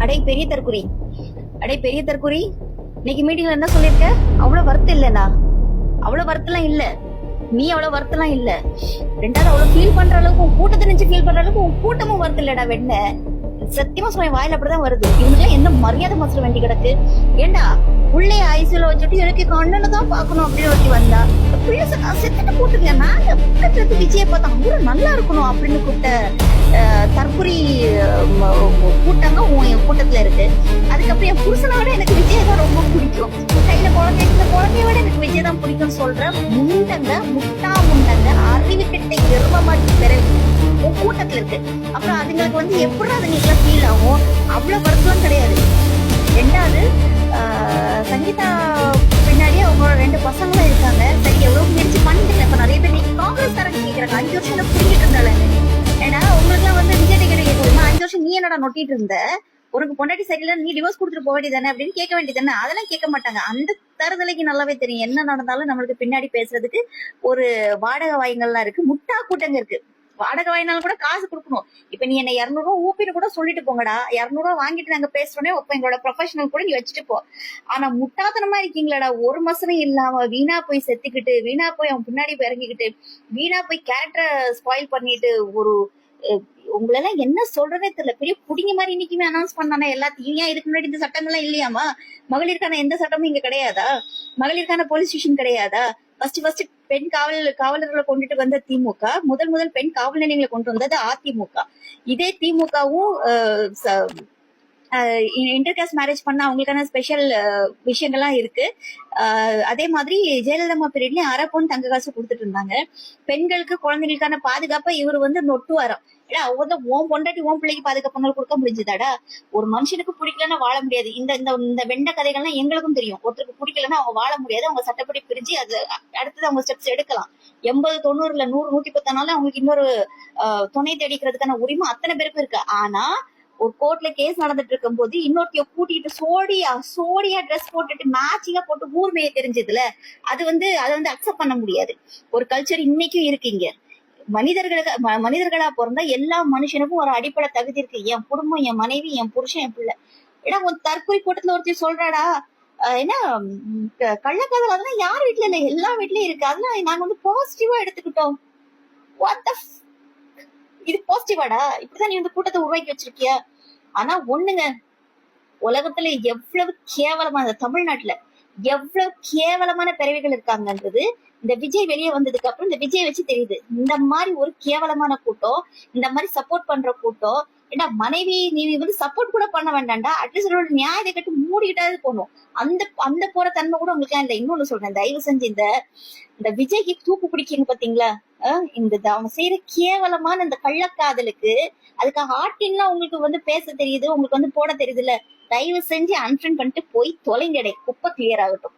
அடே பெரிய தற்குறி, அடே பெரிய தற்குறி, இன்னைக்கு மீட்டிங்ல என்ன சொல்லிருக்க? அவ்வளவு வருத்தம் இல்லனா? அவ்வளவு வருத்தம்லாம் இல்ல, நீ அவ்வளவு வருத்தம்லாம் இல்ல. ரெண்டாவது அவ்வளவு ஃபீல் பண்ற அளவுக்கு உன் கூட்டத்தை நினைச்சு ஃபீல் பண்ற அளவுக்கு உன் கூட்டமும் வருத்தம் இல்லடா வெண்ண. சத்தியமா சொல்ல வாயில அப்படிதான் வருது. இவனுக்கு என்ன மரியாதை மசூர வேண்டி கிடக்கு? ஏண்டா உள்ளே ஐசியூல வச்சுட்டு எனக்கு கண்ணனை தான் பாக்கணும் அப்படின்னு ஒருத்தி வந்தா, பிள்ளை செத்துட்டு போட்டுங்க. நாங்க பக்கத்துல விஜய பார்த்தா அவரு நல்லா இருக்கணும் அப்படின்னு கூப்பிட்ட தற்குறி கூட்டங்க உன் கூட்டத்துல இருக்கு. அதுக்கப்புறம் என் புருஷனை விட எனக்கு விஜய் தான் ரொம்ப பிடிக்கும், கையில குழந்தை இந்த குழந்தைய விட எனக்கு விஜய் தான் பிடிக்கும்னு சொல்ற முண்டங்க, முட்டா முண்டங்க, அறிவு கிட்ட எரும மாட்டி பிறகு உன் கூட்டத்துல இருக்கு. அப்புறம் அதுங்களுக்கு வந்து எப்படி அதுங்களுக்கு ஃபீல் ஆகும்? அவ்வளவு வருத்தம் கிடையாது. ரெண்டாவது சங்கீதா பின்னாடியே அவங்களோட 2 பசங்களும் இருக்காங்க. சரி எவ்வளவு முயற்சி பண்ணிட்டு இப்ப நிறைய பேர் காங்கிரஸ் காரங்க கேக்குறாங்க 5 வருஷம் புரிஞ்சிட்டு இருந்தாங்க. ஏன்னா உங்களுக்கு எல்லாம் வந்து விஜய் டிக்கெட் கேட்கணும், 5 வருஷம் நீ என்னடா நொட்டிட்டு இருந்த, உனக்கு பொண்டாட்டி சரியில்லை நீ டிவோர்ஸ் கொடுத்துட்டு போக வேண்டியதானே அப்படின்னு கேட்க வேண்டியதானே. அதெல்லாம் கேட்க மாட்டாங்க. அந்த தருதலைக்கு நல்லாவே தெரியும் என்ன நடந்தாலும் நம்மளுக்கு பின்னாடி பேசுறதுக்கு ஒரு வாடகை வாய்ங்கள்லாம் இருக்கு, முட்டா கூட்டங்க இருக்கு. வாடகை வாங்கினாலும் கூட காசு கொடுக்கணும். இப்ப நீ என்ன 200 ரூபா ஊப்பின்னு கூட சொல்லிட்டு போங்கடா, 200 ரூபா வாங்கிட்டு நாங்க பேசுறோன்னே இப்ப எங்களோட ப்ரொஃபஷனல் கூட நீ வச்சுட்டு போ. ஆனா முட்டாத்தனமா இருக்கீங்களாடா, ஒரு மசனம் இல்லாம வீணா போய் செத்துக்கிட்டு, வீணா போய் அவன் பின்னாடி இறங்கிக்கிட்டு, வீணா போய் கேரக்டரை ஸ்பாயில் பண்ணிட்டு, ஒரு உங்களெல்லாம் என்ன சொல்றதே தெரியல. பெரிய புடிங்க மாதிரி இன்னைக்குமே அனௌன்ஸ் பண்ணானே எல்லாத்தையும். ஏன் இதுக்கு முன்னாடி இந்த சட்டங்கள்லாம் இல்லையாமா? மகளிருக்கான எந்த சட்டமும் இங்க கிடையாதா? மகளிருக்கான போலீஸ் ஸ்டேஷன் கிடையாதா? ஃபர்ஸ்ட் பெண் காவலர்களை கொண்டுட்டு வந்த திமுக, முதல் பெண் காவல் நிலையங்களை கொண்டு வந்தது அதிமுக. இதே திமுகவும் இன்டர்காஸ்ட் மேரேஜ் பண்ண அவங்களுக்கான ஸ்பெஷல் விஷயங்கள்லாம் இருக்கு. அதே மாதிரி ஜெயலலிதா பீரியட்லயும் அரப்பொன் தங்க காசு கொடுத்துட்டு இருந்தாங்க. பெண்களுக்கு குழந்தைகளுக்கான பாதுகாப்பை இவர் வந்து நொட்டு வரோம். ஏன்னா அவங்க ஓன் பொண்டாட்டி ஓன் பிள்ளைக்கு பாதுகாப்புகள் கொடுக்க முடிஞ்சுதாடா? ஒரு மனுஷனுக்கு பிடிக்கலன்னா வாழ முடியாது. இந்த வெண்ட கதைகள்லாம் எங்களுக்கும் தெரியும். ஒருத்தருக்கு பிடிக்கலன்னா அவங்க வாழ முடியாது. அவங்க சட்டப்படி பிரிஞ்சு அது அடுத்தது அவங்க ஸ்டெப்ஸ் எடுக்கலாம். 80, 90, 100, 110 நாள் அவங்களுக்கு இன்னொரு துணை தேடிக்கிறதுக்கான உரிமை அத்தனை பேருக்கும் இருக்கு. ஆனா ஒரு கோர்ட்ல கேஸ் நடந்துட்டு இருக்கும் போது இன்னொருத்தைய கூட்டிட்டு சோடியா ட்ரெஸ் போட்டுட்டு மேட்சிங்கா போட்டு ஊர்மையை தெரிஞ்சதுல அதை வந்து அக்செப்ட் பண்ண முடியாது. ஒரு கல்ச்சர் இன்னைக்கும் இருக்கு இங்க. மனிதர்களா பிறந்தா எல்லா மனுஷனுக்கும் ஒரு அடிப்படை தகுதி இருக்கு. என் குடும்பம், என் மனைவி, என் புருஷன், என் பிள்ளை. ஏன்னா ஒரு தற்கொலை கூட்டத்துல ஒருத்தர் சொல்றாடா, ஏன்னா கள்ளக்காதல் அதெல்லாம் யார் வீட்டுல இல்ல, எல்லா வீட்லயும் இருக்கு. அதெல்லாம் நாங்க வந்து பாசிட்டிவா எடுத்துக்கிட்டோம். இது பாசிட்டிவாடா? இப்படிதான் நீ வந்து கூட்டத்தை உருவாக்கி வச்சிருக்கிய. ஆனா ஒண்ணுங்க, உலகத்துல எவ்வளவு கேவலமான, தமிழ்நாட்டுல எவ்வளவு கேவலமான பிறவிகள் இருக்காங்கன்றது இந்த விஜய் வெளியே வந்ததுக்கு அப்புறம் இந்த விஜய் வச்சு தெரியுது. இந்த மாதிரி ஒரு கேவலமான கூட்டம், இந்த மாதிரி சப்போர்ட் பண்ற கூட்டம். ஏன்னா மனைவி நீ வந்து சப்போர்ட் கூட பண்ண வேண்டாம்டா, அட்லீஸ்ட் நியாயத்தை கட்டு மூடிக்கிட்டாவது போகணும். அந்த போற தன்மை கூட உங்களுக்கு இல்ல. இன்னொன்னு சொல்றேன், தயவு செஞ்சு இந்த விஜய்க்கு தூக்கு பிடிக்கீங்க பாத்தீங்களா? இந்த அவங்க செய்யற கேவலமான இந்த கள்ளக்காதலுக்கு அதுக்காக ஆட்டின்லாம் உங்களுக்கு வந்து பேச தெரியுது, உங்களுக்கு வந்து போட தெரியுது இல்ல, தயவு செஞ்சு அன்ஃப்ரெண்ட் பண்ணிட்டு போய் தொலைங்கடை, குப்பை கிளியர் ஆகட்டும்.